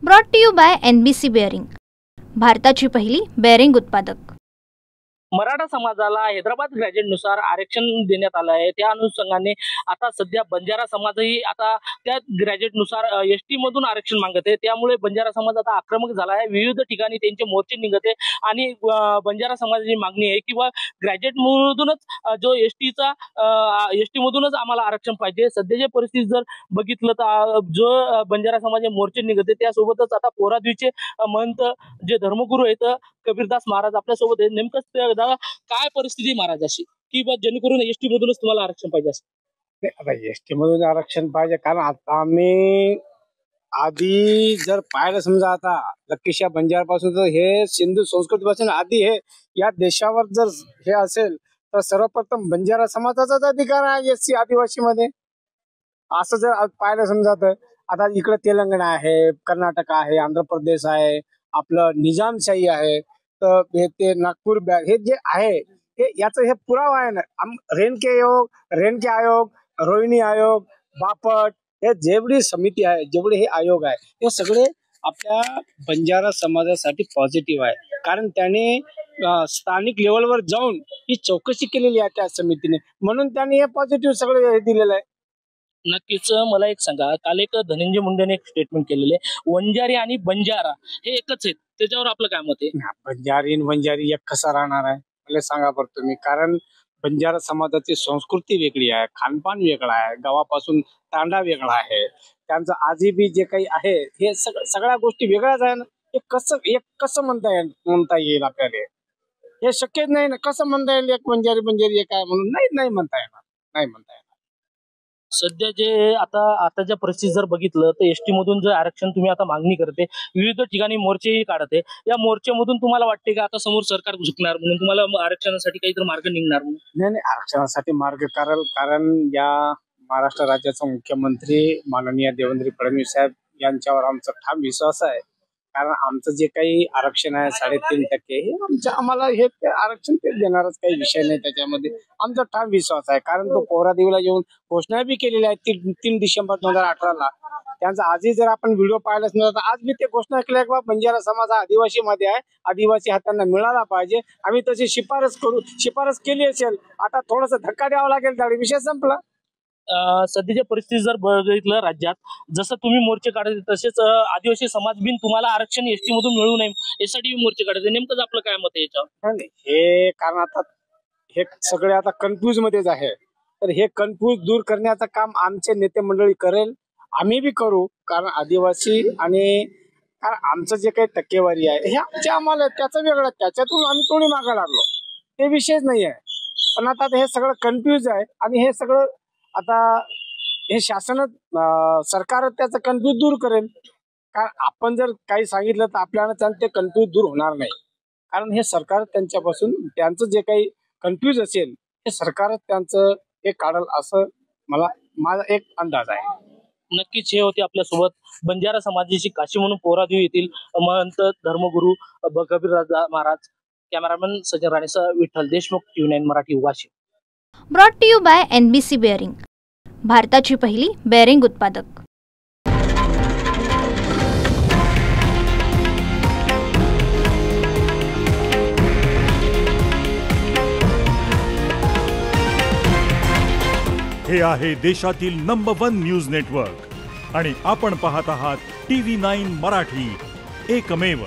Brought to you by NBC bearing, भारताची पहिली bearing उत्पादक। मराठा समाजाला हैदराबाद ग्रॅज्युएटनुसार आरक्षण देण्यात आलं आहे। त्या अनुषंगाने आता सध्या बंजारा समाजही आता त्या ग्रॅज्युएटनुसार एसटी मधून आरक्षण मागत आहे। त्यामुळे बंजारा समाज आता आक्रमक झाला आहे। विविध ठिकाणी त्यांचे मोर्चे निघत आहे आणि बंजारा समाजाची मागणी आहे की ग्रॅज्युएट मधूनच जो एसटी मधूनच आम्हाला आरक्षण पाहिजे। सध्याची परिस्थिती जर बघितलं तर जो बंजारा समाज मोर्चे निघत आहे त्यासोबतच आता पोरादीचे महंत जे धर्मगुरू आहेत कबीरदास महाराज आपल्या सोबत आहे। नेमकं काय परिस्थिती महाराजाशी की जेणेकरून एसटी मधूनच तुम्हाला आरक्षण पाहिजे असं? आता एसटी मधून आरक्षण पाहिजे कारण आता आम्ही आधी जर पाहिलं समजा आता लक्कीशा बंजार पासून तर हे सिंधू संस्कृती पासून आधी हे या देशावर जर हे असेल तर सर्वप्रथम बंजारा समाजाचाच अधिकार आहे एससी आदिवासी मध्ये। असं जर पाहिलं समजा तर आता इकडे तेलंगणा आहे, कर्नाटक आहे, आंध्र प्रदेश आहे, आपलं निजामशाही आहे, तर हे ते नागपूर बॅग हे जे आहे हे याचं हे पुरावा आहे ना। रेणके आयोग, रोहिणी आयोग, बापट हे जेवढी समिती आहे, जेवढे हे आयोग आहे हे सगळे आपल्या बंजारा समाजासाठी पॉझिटिव्ह आहे। कारण त्याने स्थानिक लेवलवर जाऊन ही चौकशी केलेली आहे त्या समितीने, म्हणून त्यांनी हे पॉझिटिव्ह सगळे हे दिलेलं आहे। नक्कीच मला एक सांगा, काल एक धनंजय मुंडेने एक स्टेटमेंट केलेले वंजारी आणि बंजारा हे एकच आहेत, त्याच्यावर आपलं काय मत आहे? बंजारी आणि वंजारी एक कसा राहणार आहे मला सांगा बरं तुम्ही। कारण बंजारा समाजाची संस्कृती वेगळी आहे, खानपान वेगळं आहे, गावापासून तांडा वेगळा आहे, त्यांचं आजी बी जे काही आहे हे सगळ्या गोष्टी वेगळ्याच आहे ना। हे कसं म्हणता येईल आपल्याला? हे शक्यच नाही ना। कसं म्हणता येईल एक बंजारी एक आहे म्हणून? नाही म्हणता येणार। सध्या जे आताच्या परिस्थिती जर बघितलं तर एसटी मधून जर आरक्षण तुम्ही आता मागणी करते, विविध ठिकाणी मोर्चेही काढते, या मोर्चेमधून तुम्हाला वाटते का आता समोर सरकार झुकणार म्हणून तुम्हाला आरक्षणासाठी काहीतरी मार्ग निघणार म्हणून? नाही आरक्षणासाठी मार्ग कारण या महाराष्ट्र राज्याचा मुख्यमंत्री माननीय देवेंद्र फडणवीस साहेब यांच्यावर आमचा ठाम विश्वास आहे। कारण आमचं जे काही आरक्षण आहे 3.5% हे आम्हाला हे आरक्षण ते देणारच, काही विषय नाही त्याच्यामध्ये, आमचा ठाम विश्वास आहे। कारण तो पोरादेवीला येऊन घोषणा बी केलेली आहे 3 डिसेंबर 2018 त्यांचा आजही जर आपण व्हिडिओ पाहिलाच नव्हता तर आज मी ते घोषणा केली की बंजारा समाज हा आदिवासी मध्ये आहे, आदिवासी हा त्यांना मिळाला पाहिजे। आम्ही तशी शिफारस केली असेल, आता थोडासा धक्का द्यावा लागेल त्यावेळी विषय संपला। सध्याच्या परिस्थिती जर बघितलं राज्यात जसं तुम्ही मोर्चे काढते तसेच आदिवासी समाज बिन तुम्हाला आरक्षण एसटी मधून मिळू नये यासाठी मोर्चे काढते, नेमकंच आपलं काय मत आहे याच्यावर? हे कारण आता हे सगळे आता कन्फ्यूज मध्येच आहे, तर हे कन्फ्यूज दूर करण्याचं काम आमचे नेते मंडळी करेल, आम्ही बी करू। कारण आदिवासी आणि आमचं जे काही टक्केवारी आहे हे आम्हाला त्याचं वेगळं, त्याच्यातून आम्ही थोडी मागे लागलो, ते विषयच नाही आहे। पण आता हे सगळं कन्फ्यूज आहे आणि हे सगळं आता हे सरकार त्याचं कन्फ्यूज दूर करेल। कारण आपण जर काही सांगितलं तर आपल्याला ते कन्फ्यूज दूर होणार नाही, कारण हे सरकार त्यांच्यापासून त्यांचं जे काही कन्फ्यूज असेल हे सरकारच त्यांचं हे काढल असं माझा एक अंदाज आहे। नक्कीच हे होते आपल्यासोबत बंजारा समाजाची काशी म्हणून पोरादेवी येथील महंत धर्मगुरू कबीरदास महाराज। कॅमेरामॅन सचिन राणेसह Vitthal Deshmukh, TV9 Marathi, Washim. Brought to you by NBC bearing, भारताची पहिली बेअरिंग उत्पादक। हे आहे देशातील नंबर 1 न्यूज नेटवर्क आणि आपण पाहत आहात TV9 मराठी, एकमेव।